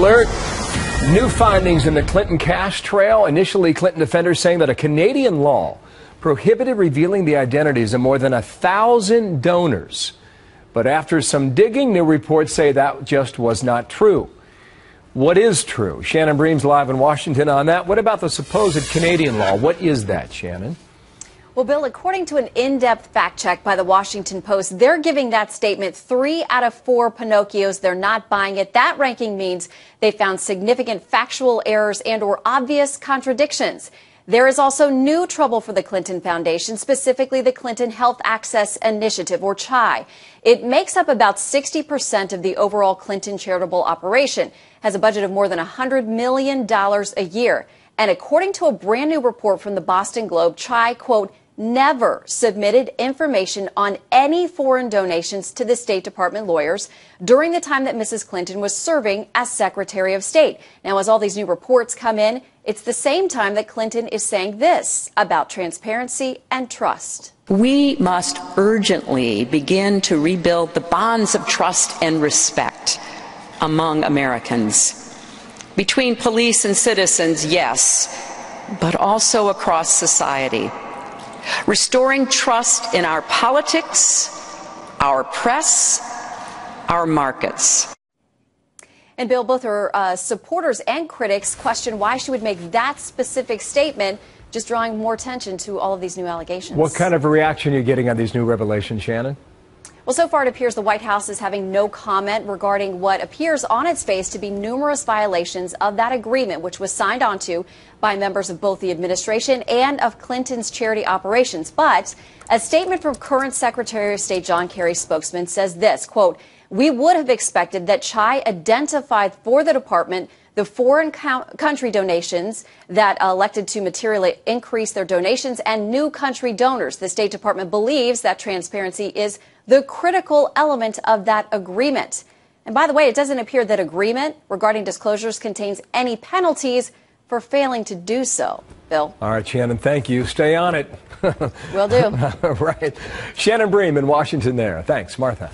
Alert. New findings in the Clinton cash trail. Initially, Clinton defenders saying that a Canadian law prohibited revealing the identities of more than 1,000 donors. But after some digging, new reports say that just was not true. What is true? Shannon Bream's live in Washington on that. What about the supposed Canadian law? What is that, Shannon? Well, Bill, according to an in-depth fact check by the Washington Post, they're giving that statement 3 out of 4 Pinocchios. They're not buying it. That ranking means they found significant factual errors and or obvious contradictions. There is also new trouble for the Clinton Foundation, specifically the Clinton Health Access Initiative, or CHI. It makes up about 60% of the overall Clinton charitable operation, has a budget of more than $100 million a year. And according to a brand new report from the Boston Globe, CHI, quote, never submitted information on any foreign donations to the State Department lawyers during the time that Mrs. Clinton was serving as Secretary of State. Now, as all these new reports come in, it's the same time that Clinton is saying this about transparency and trust. We must urgently begin to rebuild the bonds of trust and respect among Americans. Between police and citizens, yes, but also across society. Restoring trust in our politics, our press, our markets. And Bill, both her supporters and critics question why she would make that specific statement, just drawing more attention to all of these new allegations. What kind of a reaction are you getting on these new revelations, Shannon? Well, so far it appears the White House is having no comment regarding what appears on its face to be numerous violations of that agreement, which was signed onto by members of both the administration and of Clinton's charity operations. But a statement from current Secretary of State John Kerry's spokesman says this, quote, we would have expected that CHI identified for the department the foreign country donations that elected to materially increase their donations and new country donors. The State Department believes that transparency is the critical element of that agreement. And by the way, it doesn't appear that agreement regarding disclosures contains any penalties for failing to do so. Bill? All right, Shannon, thank you. Stay on it. Will do. Right. Shannon Bream in Washington there. Thanks, Martha.